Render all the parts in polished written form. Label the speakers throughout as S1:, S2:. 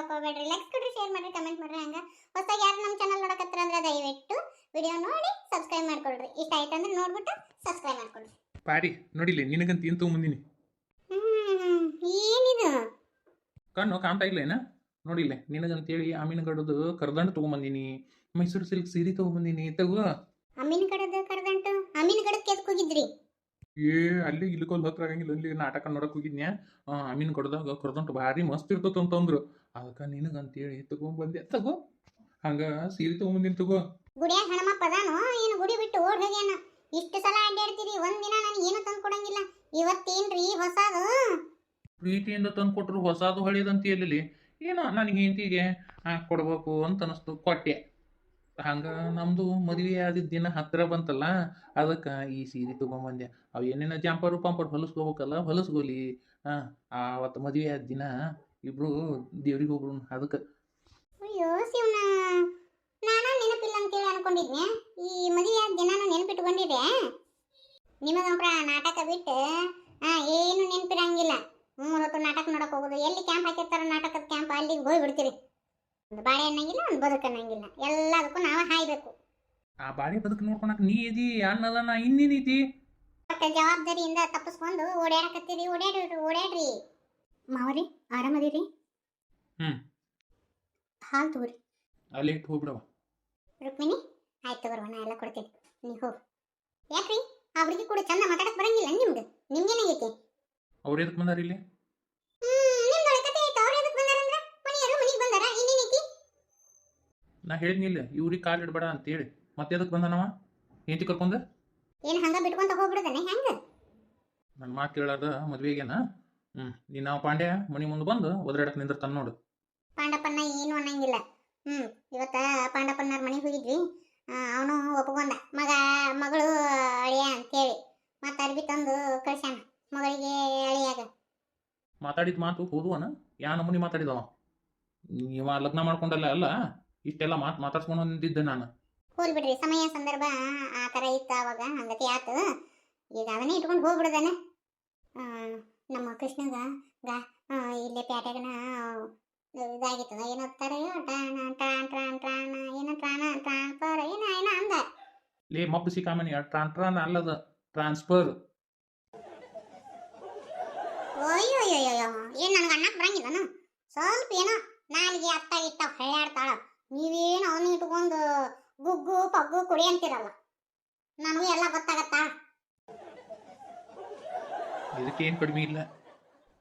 S1: ಮಾಡೋಕೆ ಹೋಗಬೇಡ್ರಿ. ಲೈಕ್ಸ್ ಕೊಡ್ರಿ, ಶೇರ್ ಮಾಡ್ರಿ, ಕಮೆಂಟ್ ಮಾಡ್ರಿ. ಹಂಗ ಹೊಸದಾಗಿ ಯಾರು ನಮ್ಮ ಚಾನಲ್ ನೋಡಕತ್ತರ ಅಂದ್ರೆ ದಯವಿಟ್ಟು ವಿಡಿಯೋ ನೋಡಿ ಸಬ್ಸ್ಕ್ರೈಬ್ ಮಾಡ್ಕೊಳ್ರಿ. ಇಷ್ಟ ಆಯ್ತು ಅಂದ್ರೆ ನೋಡ್ಬಿಟ್ಟು ಸಬ್ಸ್ಕ್ರೈಬ್ ಮಾಡ್ಕೊಳ್ರಿ.
S2: ಪಾರಿ ನೋಡಿಲ್ಲ ನಿನಗಂತ ಏನು ತೊಗೊಂಬಂದಿನಿ.
S1: ಏನಿದು
S2: ಕಣ್ಣು ಕಾಣ್ತಾ ಇಲ್ಲ ಏನ? ನೋಡಿಲ್ಲ ನಿನಗಂತೇಳಿ ಆಮೀನಗಡದು ಕರ್ದಂಡು ತೊಗೊಂಬಂದಿನಿ. ಮೈಸೂರು ಸಿಲ್ಕ್ ಸೀರೆ ತೊಗೊಂಬಂದಿನಿ. ತಗೋ.
S1: ಅಮೀನ್ ಕಡದ ಕರ್ದಂಟು ಅಮೀನ್ ಕಡಕ್ಕೆ ಎದಕ್ಕೆ ಹೋಗಿದ್ರಿ?
S2: ಅಲ್ಲಿ ಇಲ್ಕೊಲ್ ಹತ್ರ ಆಗಂಗಿಲ್ಲ. ಅಲ್ಲಿ ನಾಟಕ ನೋಡಕ್ ಹೋಗಿದ್ನ್ಯಾ. ಆಮೀನ್ ಕೊಡ್ದಾಗ ಕರ್ದಂಟು ಭಾರಿ ಮಸ್ತ್ ಇರ್ತದ ಅಂತಂದ್ರು. ಅದಕ್ಕೆ ನಿನಗಂತೇಳಿ ತಗೊಂಬಂದೆ. ತಗೋ. ಹಂಗ ಸೀರೆ ತೊಗೊಂಬಂದಿನಿ. ತಗೋ.
S1: ಗುಡಿಯಾಗ ಹಣಮಪ್ಪ ಅದಾನು ಏನು? ಗುಡಿ ಬಿಟ್ಟು ಓಡ್ ಹೋಗ್ಯಾನ. ಇಷ್ಟು ಸಲ ಅಡ್ಡಾಡ್ತೀರಿ, ಒಂದಿನ ನನಗೆ ಏನು ತಂದು ಕೊಡಂಗಿಲ್ಲ. ಇವತ್ತೇನ್ರಿ ಹೊಸದು?
S2: ಪ್ರೀತಿಯಿಂದ ತಂದು ಕೊಟ್ರು ಹೊಸದು ಹಳೇದಂತ ಎಲ್ಲಿ ಏನೋ ನನಗೆ ಹೆಂಡತಿಗೆ ಕೊಡ್ಬೇಕು ಅಂತ ಅನಿಸ್ತು, ಕೊಟ್ಟೆ. ಹಂಗ ನಮ್ದು ಮದುವೆ ಆದಿದ್ದ ದಿನ ಹತ್ತಿರ ಬಂತಲ್ಲ, ಅದಕ್ಕೆ ಈ ಸೀರೆ ತೊಗೊಂಬಂದೆ. ಅವು ಏನೇನ ಜಂಪರು ಪಂಪರ್ ಹೊಲಿಸ್ಕೋಬೇಕಲ್ಲ, ಹೊಲಿಸ್ಕೋಲಿ. ಅವತ್ತು ಮದುವೆ ಆದ ದಿನ ಇಬ್ರು ದೇವ್ರಿಗೆ ಹೋಗ್ರು. ಅದಕ್ಕೆ
S1: ಅಯ್ಯೋ ಶಿವನ, ನಾನು ನೆನಪಿಲ್ಲ ಅಂತೇಳಿ ಅನ್ಕೊಂಡಿದ್ನೆ. ಈ ಮದುವೆ ಆದ ದಿನ ನೆನಪಿಟ್ಕೊಂಡಿದ್ದೆ. ನಿಮಗಂಪ್ರ ನಾಟಕ ಬಿಟ್ಟು ಏನು ನೆನಪಿರಂಗಿಲ್ಲ. 3 ಹೊತ್ತು ನಾಟಕ ನೋಡಕ್ ಹೋಗೋದು. ಎಲ್ಲಿ ಕ್ಯಾಂಪ್ ಹಾಕಿರ್ತಾರ ನಾಟಕದ ಕ್ಯಾಂಪ್, ಅಲ್ಲಿಗೆ ಹೋಗಿ ಬಿಡ್ತೀರಿ. ಒಂದು ಬಾಳೆ ಅನ್ನಂಗಿಲ್ಲ, ಒಂದು ಬದುಕು ಅನ್ನಂಗಿಲ್ಲ. ಎಲ್ಲದಕ್ಕೂ ನಾವು ಹಾಯ್ಬೇಕು.
S2: ಆ ಬಾಳೆ ಬದುಕು ನೋಡ್ಕೊಳಕ್ ನೀ ಇದಿ ಅನ್ನಲ್ಲ, ನಾ ಇನ್ನೇನೈತಿ.
S1: ಮತ್ತೆ ಜವಾಬ್ದಾರಿಯಿಂದ ತಪ್ಪಿಸ್ಕೊಂಡು ಓಡಾಡಕತ್ತೀರಿ. ಓಡಾಡ್ರಿ. ಮಾವರಿ ಆರಾಮದಿರಿ? ಹಾಲು ತಗೋರಿ.
S2: ಅಲ್ಲಿ ಇಟ್ಟು ಹೋಗ್ಬಿಡವ.
S1: ರುಕ್ಮಿಣಿ ಆಯ್ತು ತಗೋರ್ವ, ನಾ ಎಲ್ಲ ಕೊಡ್ತೀನಿ, ನೀವು ಹೋಗಿ. ಯಾಕ್ರಿ ಆ ಹುಡುಗಿ ಕೂಡ ಚಂದ ಮಾತಾಡಕ್ ಬರಂಗಿಲ್ಲ ನಿಮ್ಗೆ? ನಿಮ್ಗೇನಾಗೈತಿ?
S2: ಅವ್ರು ಎದಕ್ಕೆ ಬಂದಾರ ಇಲ್ಲಿ? ನಾ ಹೇಳಿದ್ನಿಲ್ಲ ಇವ್ರಿಗೆ ಕಾಲು ಇಡಬೇಡ ಅಂತೇಳಿ. ಮತ್ತೆ ಎದಕ್ಕೆ ಬಂದನವ? ಹೆಂಡತಿ ಕರ್ಕೊಂಡ
S1: ಏನು ಹಂಗ ಬಿಟ್ಕೊಂತ ಹೋಗ್ಬಿಡದನೆ ಹೆಂಗ?
S2: ನನ್ನ ಮಾತು ಕೇಳಾರ್ದ ಮದ್ವೆಗೇನ? ನೀನು ಪಾಂಡ್ಯ ಮನಿ ಮುಂದೆ ಬಂದು ಒದರಾಡಕ್ಕೆ ನಿಂದಿರ್ತಾನೆ ನೋಡು.
S1: ಪಾಂಡಪ್ಪನ ಏನು ಅನ್ನಂಗಿಲ್ಲ. ಇವತ್ತ ಪಾಂಡಪ್ಪನವ್ರ ಮನೆಗೆ ಹೋಗಿದ್ವಿ. ಅವನು ಒಪ್ಕೊಂಡ. ಮಗಳು ಅಳಿಯ ಅಂತೇಳಿ ಮತ್ತೆ ಅರ್ಬಿ ತಂದು ಕಳ್ಸ್ಯಾನ ಮಗಳಿಗೆ ಅಳಿಯಾಗ.
S2: ಮಾತಾಡಿದ ಮಾತು ಹೋದುವನ? ಯಾ ನಮೂನಿ ಮಾತಾಡಿದವ? ಇವ ಲಗ್ನ ಮಾಡ್ಕೊಂಡಲ್ಲ ಅಲ್ಲ, ಇಷ್ಟೆಲ್ಲ ಮಾತಾಡ್ಸ್ಕೊಂಡು ನಿಂತಿದ್ದೆ ನಾನು.
S1: ಹೋಲ್ ಬಿಡ್ರಿ, ಸಮಯ ಸಂದರ್ಭ ಆ ಥರ ಇತ್ತು ಅವಾಗ, ಹಂಗತಿ ಆತು. ಈಗ ಅದನ್ನೇ ಇಟ್ಕೊಂಡು ಹೋಗ್ಬಿಡೋದನೆ. ನಮ್ಮ ಕೃಷ್ಣಗ ಇಲ್ಲೇ ಪ್ಯಾಟ್ಯಾಗನ ಇದಾಗಿತ್ತದ, ಏನಂತಾರ ಟ್ರಾನ್ಸ್ಫರ್ ಏನ ಅಂದ.
S2: ಲೇ ಮಪ್ಪಸಿ ಕಾಮನಿ, ಟ್ರಾನ್ ಅಲ್ಲದ, ಟ್ರಾನ್ಸ್ಫರ್.
S1: ಅಯ್ಯೋ ಏನ್ ನನಗೆ ಅನ್ನಕ್ ಬರಂಗಿಲ್ಲನು? ಸ್ವಲ್ಪ ಏನೋ ನಾಲಿಗೆ ಅತ್ತ ಇತ್ತ ಹೊಳ್ಯಾಡ್ತಾಳ. ನೀವೇನು ಅವನು ಇಟ್ಕೊಂಡು ಗುಗ್ಗು ಪಗ್ಗು ಕುಡಿ ಅಂತಿರಲ್ಲ. ನನಗೂ ಎಲ್ಲ ಗೊತ್ತಾಗತ್ತಾ?
S2: ಇದಕ್ಕೆ ಏನು ಕಡಿಮೆ ಇಲ್ಲ.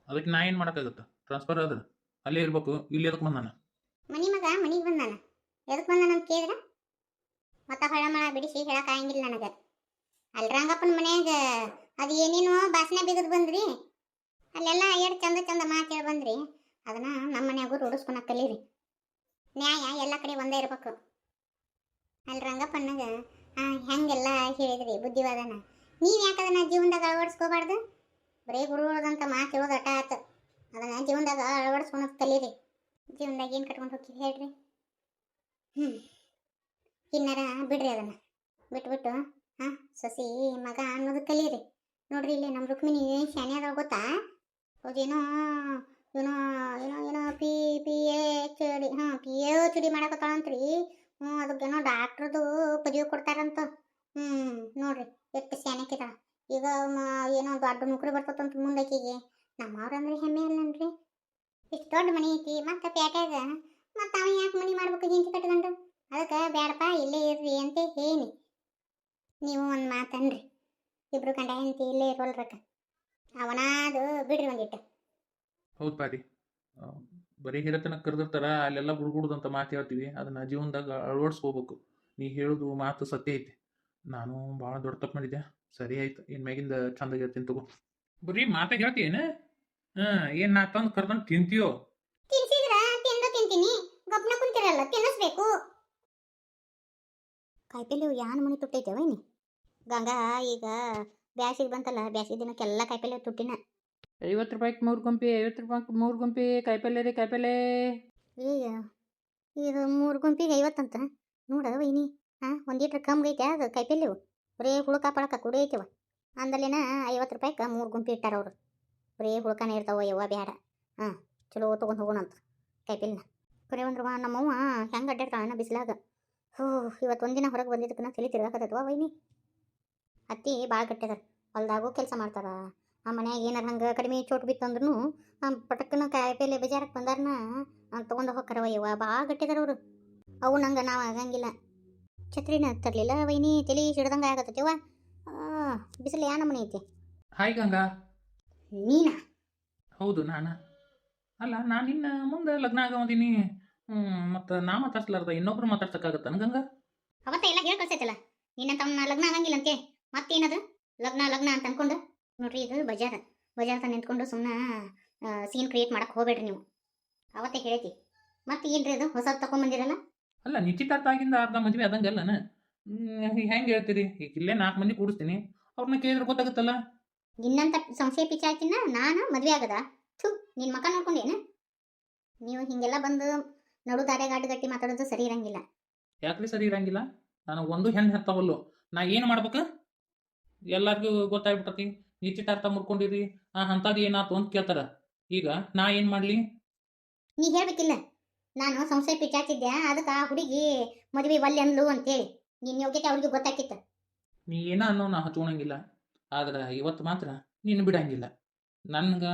S2: ಅದಕ್ಕೆ ನಾ ಏನು ಮಾಡೋಕ್ಕಾಗತ್ತ? ಟ್ರಾನ್ಸ್ಫರ್ ಆದ್ರೆ ಅಲ್ಲೇ ಇರ್ಬೇಕು. ಇಲ್ಲಿ ಎದಕ್ಕೆ ಬಂದಾನ?
S1: ಮನಿ ಮಗ ಮನಿಗೆ ಬಂದಾನ. ಎದಕ್ಕೆ ಬಂದಾನ ಅಂತ ಕೇಳಿದ್ರೆ ಮತ್ತೆ ಹೊಳ ಮಳ ಬಿಡಿಸಿ ಹೇಳಕ್ಕಾಗಂಗಿಲ್ಲ ನನಗೆ. ಅಲ್ಲಿ ರಂಗಪ್ಪನ ಮನ್ಯಾಗ ಅದು ಏನೇನೋ ಬಾಸನೆ ಬಿಗದ್ ಬಂದ್ರಿ. ಅಲ್ಲೆಲ್ಲ ಎಷ್ಟು ಚಂದ ಚಂದ ಮಾತು ಹೇಳಿ ಬಂದ್ರಿ. ಅದನ್ನ ನಮ್ಮ ಮನ್ಯಾಗೂ ರೂಢಿಸ್ಕೊಳಕ್ ಕಲೀರಿ. ನ್ಯಾಯ ಎಲ್ಲ ಕಡೆ ಒಂದೇ ಇರ್ಬೇಕು. ಅಲ್ಲಿ ರಂಗಪ್ಪನಾಗ ಹೆಂಗೆಲ್ಲ ಹೇಳಿದ್ರಿ ಬುದ್ಧಿವಾದನ. ನೀವು ಯಾಕದನ್ನ ಜೀವನದಾಗ ಅಳವಡಿಸ್ಕೋಬಾರ್ದು? ಬರೀ ಗುರುಗಳದಂತ ಮಾತು ಹೇಳೋದು ಅಟ ಆತು. ಅದನ್ನ ಜೀವನದಾಗ ಅಳವಡಿಸ್ಕೊಳಕ್ ಕಲೀರಿ. ಜೀವನದಾಗ ಏನು ಕಟ್ಕೊಂಡು ಹೋಗಿ ಹೇಳ್ರಿ. ಇನ್ನಾರ ಬಿಡ್ರಿ. ಅದನ್ನ ಬಿಟ್ಬಿಟ್ಟು ಸೊಸಿ ಮಗ ಅನ್ನೋದು ಕಲೀರಿ. ನೋಡ್ರಿ ಇಲ್ಲಿ ನಮ್ಮ ರುಕ್ಮಿಣಿ ಶಾನೆ ಅದ ಗೊತ್ತಾ? ಹೌದೇನೋ ಏನೋ ಏನೋ ಏನೋ ಪಿ ಎಚ್ ಡಿ ಮಾಡಕತ್ತಾಳಂತ್ರಿ. ಅದಕ್ಕೇನೋ ಡಾಕ್ಟ್ರದು ಪದವಿ ಕೊಡ್ತಾರಂತ. ನೋಡ್ರಿ ಎಷ್ಟು ಶಾನ್ಯಾಕಿದಾಳ. ಈಗ ಏನೋ ದೊಡ್ಡ ನೌಕರಿ ಬರ್ತದಂತ ಮುಂದಕ್ಕಿಗೆ. ನಮ್ಮವ್ರಂದ್ರೆ ಹೆಮ್ಮೆ ಅಲ್ಲನ್ರಿ. ಇಷ್ಟು ದೊಡ್ಡ ಮನೆ ಐತಿ, ಮತ್ತೆ ಪ್ಯಾಟ್ಯಾಗ. ಮತ್ತೆ ಅವ ಯಾಕೆ ಮನೆ ಮಾಡ್ಬೇಕು ಹೆಂಡತಿ ಕಟ್ಕೊಂಡು? ಅದಕ್ಕೆ ಬೇಡಪ್ಪ ಇಲ್ಲೇ ಇರ್ರಿ ಅಂತ ಹೇಳಿ ನೀವು ಒಂದು ಮಾತನ್ರಿ. ಇಬ್ರು ಕಂಡ ಹೆಂಡತಿ ಇಲ್ಲೇ ಇರೋಲ್ರಕ್ಕ. ಅವನಾದು ಬಿಡ್ರಿ ಒಂದಿಟ್ಟು.
S2: ಹೌದು ಪಾರಿ, ಬರೀ ಹಿರತನ ಕರೆದಿರ್ತಾರ, ಅಲ್ಲೆಲ್ಲ ಗುಡ್ಗುಡ್ದಂತ ಮಾತು ಹೇಳ್ತೀವಿ. ಅದನ್ನ ಜೀವನದಾಗ ಅಳವಡಿಸ್ಕೋಬೇಕು. ನೀ ಹೇಳೋದು ಮಾತು ಸತ್ಯ ಐತಿ. ನಾನು ಭಾಳ ದೊಡ್ಡ ತಪ್ಪು ಮಾಡಿದ್ದೆ. ಸರಿ ಆಯ್ತು, ಇನ್ಮ್ಯಾಗಿಂದ ಚಂದಾಗಿ ಇರ್ತೀನಿ ತಗೋ. ಬರೀ ಮಾತಾಗ ಹೇಳ್ತೀಯೇನ? ಏನು ನಾ ತಂದು ಕರ್ದಂಡು ತಿಂತೀಯೋ?
S1: ತಿನ್ಸಿದ್ರ ತಿಂತೀನಿ. ಗಪ್ನ ಕುಂತಿರಲ್ಲ, ತಿನ್ನಿಸ್ಬೇಕು. ಕಾಯಿಪಲ್ಲೆ ಯಾನ್ ಮನೆ ತುಟ್ಟೈತೇವೈನಿ? ಗಂಗಾ ಈಗ ಬ್ಯಾಸಿಗೆ ಬಂತಲ್ಲ, ಬ್ಯಾಸಿಗೆ ದಿನಕ್ಕೆಲ್ಲ ಕಾಯಿಪಲ್ಲೆ ತುಟ್ಟಿನ.
S2: 50 ರೂಪಾಯಿಗೆ 3 ಗುಂಪಿ, 50 ರೂಪಾಯಿಗೆ 3 ಗುಂಪಿ ಕಾಯಿಪಲ್ಲೆ ರೀ, ಕಾಯಿಪಲ್ಲೆ.
S1: ಈಗ 3 ಗುಂಪಿಗೆ 50 ಅಂತ ನೋಡ ವೈನಿ. ಒಂದೀಟ್ರೆ ಕಮ್ಗೆ ಐತೆ ಅದು ಕಾಯಿಪಲ್ಲೆವು. ಬರೀ ಹುಳುಕ ಪಳಕ ಕುಡಿ ಐತೆವ. ಅಂದಲೇನ 50 ರೂಪಾಯಿಗೆ 3 ಗುಂಪಿ ಇಟ್ಟಾರ ಅವರು. ಬರೀ ಹುಳುಕನೇ ಇರ್ತಾವ. ಯವ್ವ ಬ್ಯಾಡ. ಚಲೋ ತೊಗೊಂಡು ಹೋಗೋಣ ಅಂತ ಕಾಯಿಪಲ್ಲೆನ. ಕರೆ ಒಂದ್ರವ ನಮ್ಮವ್ವ ಹೆಂಗೆ ಅಡ್ಡಾಡ್ತಾಳ ಬಿಸಿಲಾಗ. ಹೋ, ಇವತ್ತು ಒಂದಿನ ಹೊರಗೆ ಬಂದಿದ್ದಕ್ಕೆ ನಾ ತಲೆ ತಿರ್ಗಾಕತ್ತೈತವ ವೈನಿ. ಅತ್ತಿ ಭಾಳ ಗಟ್ಟಿದಾರ, ಹೊಲ್ದಾಗೂ ಕೆಲಸ ಮಾಡ್ತಾರ. ಆ ಮನ್ಯಾಗ ಏನಾರ ಹಂಗೆ ಕಡಿಮೆ ಚೋಟ್ ಬಿತ್ತಂದ್ರೂ ಪಟಕ್ಕನ ಕಾಯಿಪಲ್ಲೆ ಬಜಾರಕ್ಕೆ ಬಂದಾರನ ತೊಗೊಂಡು ಹೋಗ್ತಾರವ. ಯವ್ವ ಭಾಳ ಗಟ್ಟಿದಾರ ಅವರು. ಅವು ನಂಗೆ ನಾವು ಆಗಂಗಿಲ್ಲ. ಛತ್ರಿನ ತರಲಿಲ್ಲ ವೈನಿ, ತಲೆ ಸಿಡ್ದಂಗೆ ಆಗತ್ತೈತಿವ. ಬಿಸಿಲು ಯಾ ನಮೂನಿ ಐತಿ.
S2: ಹಾಯ್ ಗಂಗಾ.
S1: ನೀನಾ?
S2: ಹೌದು ನಾನು. ಅಲ್ಲ ನಾನು ಇನ್ನು ಮುಂದೆ ಲಗ್ನ ಆಗಮದೀನಿ. ಮತ್ತು ನಾ ಮಾತಾಡ್ಸ್ಲಾರ್ದ ಇನ್ನೊಬ್ರು ಮಾತಾಡ್ಸಕ್ಕಾಗತ್ತಾನ ಗಂಗಾ?
S1: ಅವತ್ತ ಎಲ್ಲ ಹೇಳಿ ಕಳ್ಸೈತಲ್ಲ ನಿನ್ನ ತಮ್ಮ ಲಗ್ನ ಆಗಂಗಿಲ್ಲ ಅಂತೆ. ಮತ್ತೇನದು ಲಗ್ನ ಲಗ್ನ ಅಂತ ಅನ್ಕೊಂಡು ನೋಡ್ರಿ, ಇದು ಬಜಾರ್ ತಂದು ನಿಂತ್ಕೊಂಡು ಸುಮ್ಮನೆ ಸೀನ್ ಕ್ರಿಯೇಟ್ ಮಾಡಕ್ಕೆ ಹೋಗ್ಬೇಡ್ರಿ ನೀವು. ಅವತ್ತೇ ಹೇಳ್ತಿ. ಮತ್ತೆ ಏನ್ರಿ ಅದು ಹೊಸದು ತಗೊಂಬಂದಿರಲ್ಲ?
S2: ಅಲ್ಲ ನಿಶ್ಚಿತಾರ್ಥ ಆಗಿಂದ ಅರ್ಧ ಮದುವೆ ಅದಂಗಲ್ಲನ. ಹೆಂಗೆ ಹೇಳ್ತೀರಿ? ಈಗ ಇಲ್ಲೇ 4 ಮಂದಿ ಕೂಡಿಸ್ತೀನಿ, ಅವ್ರನ್ನ ಕೇಳಿದ್ರೆ ಗೊತ್ತಾಗುತ್ತಲ್ಲ.
S1: ನಿನ್ನಂತ ಸಂಶಯ ಪಿಚಾಚಿನ ನಾನು ಮದುವೆ ಆಗದ? ಥೂ, ನಿನ್ನ ಮಕ್ಕ ನೋಡ್ಕೊಂಡೇನು? ನೀವು ಹಿಂಗೆಲ್ಲ ಬಂದು ನಡು ದಾರ್ಯಾಗ ಅಡ್ಡಗಟ್ಟಿ ಮಾತಾಡೋದು ಸರಿ ಇರಂಗಿಲ್ಲ.
S2: ಯಾಕ್ರಿ ಸರಿ ಇರಂಗಿಲ್ಲ? ನನಗೆ ಒಂದು ಹೆಣ್ಣು ಹೆತ್ತವಲ್ಲು, ನಾ ಏನು ಮಾಡ್ಬೇಕು? ಎಲ್ಲರಿಗೂ ಗೊತ್ತಾಗ್ಬಿಟ್ಟತಿ ನಿಶ್ಚಿತಾರ್ಥ ಮುರ್ಕೊಂಡಿರಿ, ಅಂಥದ್ದು ಏನಾಯ್ತು ಅಂತ ಕೇಳ್ತಾರ. ಈಗ ನಾ ಏನು ಮಾಡಲಿ?
S1: ನೀ ಹೇಳ್ಬೇಕಿಲ್ಲ ನಾನು ಸಂಶಯ ಪಿಚಾಚಿದ್ದೆ, ಅದಕ್ಕೆ ಆ ಹುಡುಗಿ ಮದುವೆ ಒಲ್ಲೆ ಅಂದ್ಲು ಅಂತೇಳಿ. ನಿನ್ನ ಯೋಗ್ಯತೆ ಅವ್ರಿಗೆ ಗೊತ್ತಾಕಿತ್ತು.
S2: ನೀ ಏನೋ ಅನ್ನೋ ನಾ ಹಚ್ಕೊಳಂಗಿಲ್ಲ, ಆದ್ರೆ ಇವತ್ತು ಮಾತ್ರ ನೀನು ಬಿಡಂಗಿಲ್ಲ. ನನ್ಗೆ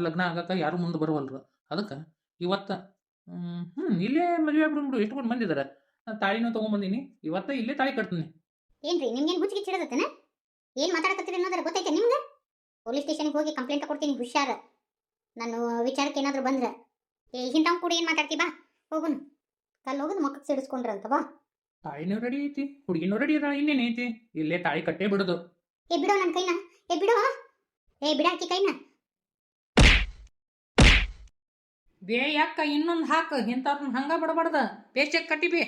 S2: ಲಗ್ನ ಆಗಕ್ಕೆ ಯಾರು ಮುಂದೆ ಬರವಲ್ರು. ಅದಕ್ಕೆ ಇವತ್ತು ಇಲ್ಲೇ ಮದುವೆ ಆಗ್ಬಿಡ್ಬಿಡು. ಎಷ್ಟು ಕೊಂಡು ಬಂದಿದ್ದಾರೆ, ತಾಳಿನೂ ತೊಗೊಂಬಂದೀನಿ. ಇವತ್ತೇ ಇಲ್ಲೇ ತಾಳಿ ಕಟ್ತೀನಿ.
S1: ಏನ್ರಿ ನಿಮ್ಗೇನು ಹುಚ್ಚಿಗೆ ಚಿಡದತ್ತೇನೆ? ಏನು ಮಾತಾಡಕತ್ತೀರಿ ಅನ್ನೋದ್ರ ಗೊತ್ತೈತೆ ನಿಮ್ಗೆ? ಪೊಲೀಸ್ ಸ್ಟೇಷನ್ಗೆ ಹೋಗಿ ಕಂಪ್ಲೇಂಟ್ ಕೊಡ್ತೀನಿ, ಹುಷಾರ. ನಾನು ವಿಚಾರಕ್ಕೆ ಏನಾದರೂ ಬಂದ್ರೆ ಇಂಥವ್ ಕೂಡ ಏನು ಮಾತಾಡ್ತಿ, ಬಾ ಹೋಗುನು. ಕಲ್ಲು ಹೋಗೋದು ಮಕ್ಕಕ್ಕೆ ಸಿಡಿಸ್ಕೊಂಡ್ರಂತ ಬಾ.
S2: ತಾಳಿನೂ ರೆಡಿ ಐತಿ, ಹುಡುಗಿನೂ ರೆಡಿ ಅದ, ಇನ್ನೇನು ಐತಿ? ಇಲ್ಲೇ ತಾಳಿ ಕಟ್ಟೇ ಬಿಡೋದು.
S1: ಏ ಬಿಡೋ ನನ್ನ ಕೈನ, ಏ ಬಿಡೋ, ಏ ಬಿಡಾಕಿ ಕೈನ.
S2: ಬೇ ಯಾಕ ಇನ್ನೊಂದು ಹಾಕ, ಇಂಥವ್ರನ್ನ ಹಂಗ ಬಿಡಬಾರ್ದ, ಪೇಸ್ಟಾಗಿ ಕಟ್ಟಿಬೇ.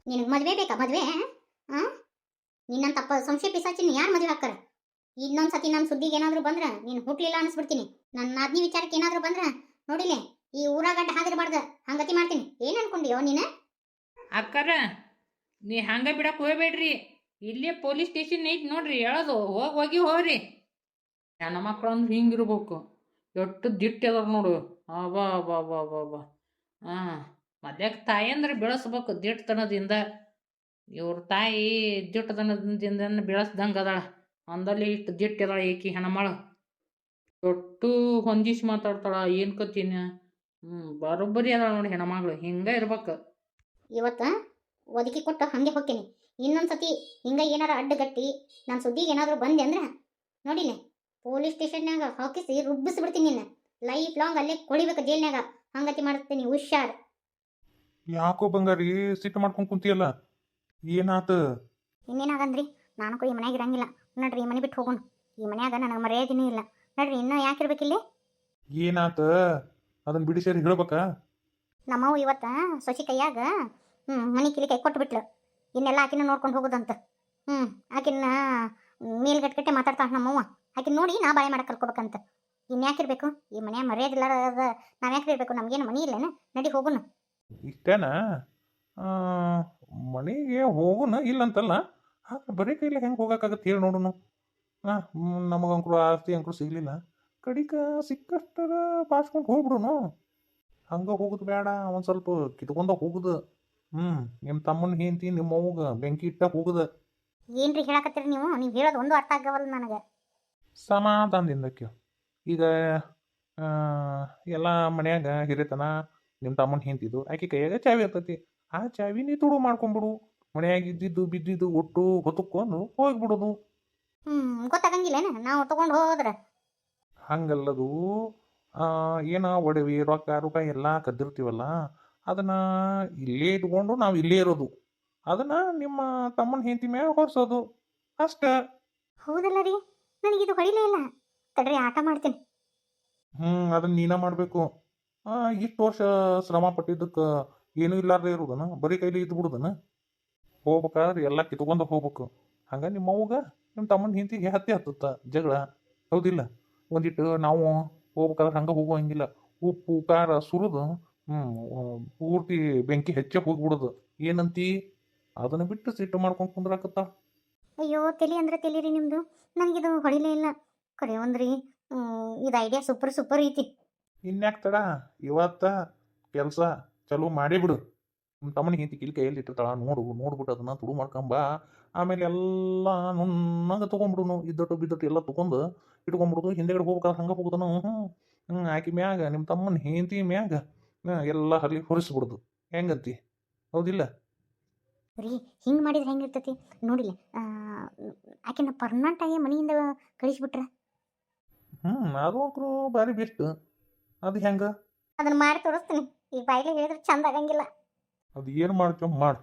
S1: ನಿನಗೆ ಮದುವೆ ಬೇಕಾ? ಮದುವೆ ನಿನ್ನಂತಪ್ಪ ಸಂಶಯ ಪಿಸಾಚಿನ ಯಾರು ಮದುವೆ ಹಾಕ್ತಾರ? ಇನ್ನೊಂದು ಸತಿ ನನ್ನ ಸುದ್ದಿಗೆ ಏನಾದರೂ ಬಂದ್ರೆ ನೀನು ಹುಟ್ಲಿಲ್ಲ ಅನಿಸ್ಬಿಡ್ತೀನಿ. ನನ್ನ ನಾದ್ನಿ ವಿಚಾರಕ್ಕೆ ಏನಾದರೂ ಬಂದ್ರೆ ನೋಡಿಲೆ, ಈ ಊರಾಗಡ್ಡ ಹಾದಿರಬಾರ್ದು, ಹಂಗತಿ ಮಾಡ್ತೀನಿ. ಏನು ಅನ್ಕೊಂಡಿಯೋ ನೀನು?
S2: ಅಕ್ಕರ ನೀ ಹಂಗ ಬಿಡಕ್ಕೆ ಹೋಗ್ಬೇಡ್ರಿ, ಇಲ್ಲೇ ಪೊಲೀಸ್ ಸ್ಟೇಷನ್ ಐತಿ ನೋಡ್ರಿ, ಹೇಳೋದು ಹೋಗ್ರಿ. ನನ್ನ ಮಕ್ಕಳು ಅಂದ್ರೆ ಹಿಂಗಿರ್ಬೇಕು, ಎಷ್ಟು ದಿಟ್ಟಿ ಅದಾರ ನೋಡು. ಅಬಾ ಬಾ ಬಾ ಬಾ ಬಾ. ಮದ್ಯಾಕ ತಾಯಿ ಅಂದ್ರೆ ಬೆಳೆಸ್ಬೇಕು ದಿಟ್ಟತನದಿಂದ. ಇವ್ರ ತಾಯಿ ದಿಟ್ಟತನದಿಂದ ಬೆಳೆಸ್ದಂಗೆ ಅದಾಳ, ಅಂದಲ್ಲಿ ಇಷ್ಟು ದಿಟ್ಟಿ ಅದಾಳ ಏಕಿ ಹೆಣ್ಮಳು. ಒಟ್ಟು ಹೊಂದಿಸಿ ಮಾತಾಡ್ತಾಳ, ಏನು ಕತ್ತೀನಿ. ಬರೋಬ್ಬರಿ ಅದಾಳ ನೋಡಿ ಹೆಣ್ಮಗಳು, ಹಿಂಗೆ ಇರ್ಬೇಕು.
S1: ಇವತ್ತು ಒದಕಿ ಕೊಟ್ಟು ಹಾಗೆ ಹೋಗ್ತೀನಿ. ಇನ್ನೊಂದ್ಸತಿ ಹಿಂಗೆ ಏನಾರ ಅಡ್ಡಗಟ್ಟಿ ನನ್ನ ಸುದ್ದಿಗೆ ಏನಾದರೂ ಬಂದೆ ಅಂದ್ರೆ ನೋಡಿಲೆ, ಪೊಲೀಸ್ ಸ್ಟೇಷನ್ಯಾಗ ಹಾಕಿಸಿ ರುಬ್ಬಿಸ್ಬಿಡ್ತೀನಿ ನಿನ್ನ. ಲೈಫ್ ಲಾಂಗ್ ಅಲ್ಲೇ ಕೊಡಿಬೇಕು ಜೈಲ್ನಾಗ, ಹಂಗತಿ ಮಾಡ್ತೀನಿ, ಹುಷಾರ್.
S3: ಯಾಕೋ ಬಂಗಾರಿ ಸಿಟ್ಟು ಮಾಡ್ಕೊಂಡು ಕುಂತಿಯಲ್ಲ, ಏನಾತ?
S1: ಇನ್ನೇನಾಗಂದ್ರಿ, ನಾನು ಈ ಮನ್ಯಾಗ ಇರಂಗಿಲ್ಲ. ನೋಡ್ರಿ, ಈ ಮನೆ ಬಿಟ್ಟು ಹೋಗೋಣ. ಈ ಮನ್ಯಾಗ ನನಗೆ ಮರ್ಯಾದಿನೂ ಇಲ್ಲ. ನೋಡ್ರಿ, ಇನ್ನೂ ಯಾಕಿರ್ಬೇಕಿಲ್ಲಿ?
S3: ಏನಾತ ಅದನ್ನ ಬಿಡಿ ಸೇರಿ ಹೇಳ್ಬೇಕಾ?
S1: ನಮ್ಮವು ಇವತ್ತು ಸೊಸಿ ಕೈಯಾಗ ಮನೆ ಕಿಲಿ ಕೈ ಕೊಟ್ಬಿಟ್ಲು. ಇನ್ನೆಲ್ಲ ಆಕಿನ ನೋಡ್ಕೊಂಡು ಹೋಗೋದಂತ. ಆಕಿನ ಮೇಲ್ಗಟ್ಕಟ್ಟೆ ಮಾತಾಡ್ತಾಳ ನಮ್ಮವ್ವ. ಆಕಿನ ನೋಡಿ ನಾ ಬಾಳೆ ಮಾಡಕ್ಕೆ ಕಲ್ಕೋಬೇಕಂತ. ಇನ್ಯಾಕಿರ್ಬೇಕು ಈ ಮನ್ಯಾಗ? ಮರ್ಯಾದಿಲ್ಲಾರದ ನಾವು ಯಾಕಿರ್ಬೇಕು? ನಮಗೇನು ಮನೆ ಇಲ್ಲೇನ? ನಡಿ ಹೋಗುನು.
S3: ಇಷ್ಟೇನಾ? ಮನೆಗೆ ಹೋಗುನ ಇಲ್ಲಂತಲ್ಲ, ಬರೀ ಕೈಲಿ ಹೆಂಗೆ ಹೋಗೋಕ್ಕಾಗತ್ತೆ ಹೇಳಿ ನೋಡುನು. ನಮಗಂಕರು ಆಸ್ತಿ ಅಂಕರು ಸಿಗಲಿಲ್ಲ, ಕಡಿಕ ಸಿಕ್ಕಷ್ಟರ ಬಾಸ್ಕೊಂಡು ಹೋಗ್ಬಿಡುನು. ಹಂಗೆ ಹೋಗುದು ಬೇಡ, ಒಂದು ಸ್ವಲ್ಪ ಕಿತ್ಕೊಂಡ ಹೋಗುದು. ನಿಮ್ಮ ತಮ್ಮನ ಹೆಂಡತಿ ನಿಮ್ಮ ಅವ್ಗ ಬೆಂಕಿ ಇಟ್ಟ ಹೋಗುದ.
S1: ಏನ್ರಿ ಹೇಳಕತ್ತೀರಿ ನೀವು? ನೀವು ಹೇಳೋದು ಒಂದು ಅರ್ಥ ಆಗವಲ್ಲ ನನಗೆ.
S3: ಸಮಾಧಾನದಿಂದಕ್ಕೆ ಈಗ ಎಲ್ಲ ಮನ್ಯಾಗ ಹಿರಿತನ ನಿಮ್ಮ ತಮ್ಮನ ಹೆಂಡತಿದು, ಆಕೆ ಕೈಯಾಗ ಚಾವಿ ಇರ್ತೈತಿ. ಆ ಚಾವಿ ನೀ ತುಡು ಮಾಡ್ಕೊಂಬಿಡು. ಮನ್ಯಾಗ ಇದ್ದಿದ್ದು ಬಿದ್ದಿದ್ದು ಒಟ್ಟು ಹೊತ್ತುಕೊಂಡು ಹೋಗ್ಬಿಡೋದು.
S1: ಗೊತ್ತಾಗಂಗಿಲ್ಲೇನ ನಾವು ತಗೊಂಡು ಹೋದ್ರೆ?
S3: ಹಂಗಲ್ಲದು, ಏನೋ ಒಡವಿ ರೊಕ್ಕ ಎಲ್ಲ ಕದ್ದಿರ್ತೀವಲ್ಲ, ಅದನ್ನು ಇಲ್ಲೇ ಇಟ್ಕೊಂಡು ನಾವು ಇಲ್ಲೇ ಇರೋದು, ಅದನ್ನು ನಿಮ್ಮ ತಮ್ಮನ ಹೆಂಡತಿ ಮೇಲೆ ಹೊರಿಸೋದು ಅಷ್ಟೇ.
S1: ಹೌದಲ್ಲ ರೀ, ನನಗಿದು ಹೊಳಿಲೇ ಇಲ್ಲ. ತಡ್ರಿ, ಆಟ ಮಾಡ್ತೀನಿ.
S3: ಅದನ್ನು ನೀನ ಮಾಡಬೇಕು. ಇಷ್ಟು ವರ್ಷ ಶ್ರಮ ಪಟ್ಟಿದ್ದಕ್ಕೆ ಏನೂ ಇಲ್ಲಾರ್ದೆ ಇರೋದನ, ಬರೀ ಕೈಲಿ ಇದ್ದು ಬಿಡುದನ. ಹೋಗ್ಬೇಕಾದ್ರೆ ಎಲ್ಲ ಕಿತ್ಕೊಂಡು ಹೋಗ್ಬೇಕು. ಹಂಗೆ ನಿಮ್ಮ ಅವ್ಗ ನಿಮ್ಮ ತಮ್ಮನ ಹೆಂಡತಿಗೆ ಹತ್ತುತ್ತ ಜಗಳ, ಹೌದಿಲ್ಲ? ಒಂದಿಟ್ಟು ನಾವು ಹೋಗ್ಬೇಕಾದ್ರೆ ಹಂಗೆ ಹೋಗುವಂಗಿಲ್ಲ, ಉಪ್ಪು ಖಾರ ಸುರಿದು ಪೂರ್ತಿ ಬೆಂಕಿ ಹೆಚ್ಚೆ ಹೋಗ್ಬಿಡೋದು. ಏನಂತಿ? ಅದನ್ನು ಬಿಟ್ಟು ಸಿಟ್ಟು ಮಾಡ್ಕೊಂಡು ಕುಂದ್ರಾಕತ್ತ.
S1: ಅಯ್ಯೋ, ತಲೆ ಅಂದ್ರೆ ತಲೀರಿ ನಿಮ್ಮದು. ನನಗಿದು ಹೊಳಿಲೇ ಇಲ್ಲ. ಕರೆ ಒಂದ್ರಿ, ಇದು ಐಡಿಯಾ ಸೂಪರ್ ಐತಿ.
S3: ಇನ್ಯಾಕೆ ತಡ? ಇವತ್ತ ಕೆಲಸ ಚಲೋ ಮಾಡೇ ಬಿಡು. ನಿಮ್ಮ ತಮ್ಮನ ಹೆಂಡತಿ ಕಿಲ್ ಕೈಯಲ್ಲಿ ಇಟ್ಟಿರ್ತಾಳ ನೋಡ್ಬಿಟ್ಟು ಅದನ್ನ ತುಡು ಮಾಡ್ಕೊಂಬ. ಆಮೇಲೆ ಎಲ್ಲ ನುಣ್ಣಗೆ ತೊಗೊಂಡ್ಬಿಡುನು, ಇದ್ದಟ್ಟು ಬಿದ್ದಟ್ಟು ಎಲ್ಲ ತೊಗೊಂಡು ಇಟ್ಕೊಂಡ್ಬಿಡುದು. ಹಿಂದೆಗಡೆ ಹೋಗ್ಬೇಕಾದ್ರೆ ಹಂಗೆ ಹೋಗುದನು. ಆಕಿ ಮ್ಯಾಗ ನಿಮ್ಮ ತಮ್ಮನ ಹೆಂಡತಿ ಮ್ಯಾಗ ಎಲ್ಲ ಹರ್ಲಿ ಹೊರಿಸ್ಬಿಡುದು. ಹೆಂಗಂತಿ? ಹೌದಿಲ್ಲ?
S1: ರೀ ಹಿಂಗೆ ಮಾಡಿದ್ರೆ ಹೆಂಗಿರ್ತೈತಿ ನೋಡಿಲ್ಲ. ಆಕೆನ ಪರ್ಮನೆಂಟಾಗಿ ಮನೆಯಿಂದ ಕಳಿಸ್ಬಿಟ್ರೆ
S3: ಅದು ಅಂಕರು ಭಾರಿ ಬೆಸ್ಟ್. ಅದು ಹೆಂಗೆ?
S1: ಅದನ್ನ ಮಾಡಿ ತೋರಿಸ್ತೀನಿ. ಈ ಬಾಯಿಲೆ ಹೇಳಿದ್ರೆ ಚಂದ ಆಗಂಗಿಲ್ಲ.
S3: ಅದು ಏನು ಮಾಡ್ತೀವಿ ಮಾಡು.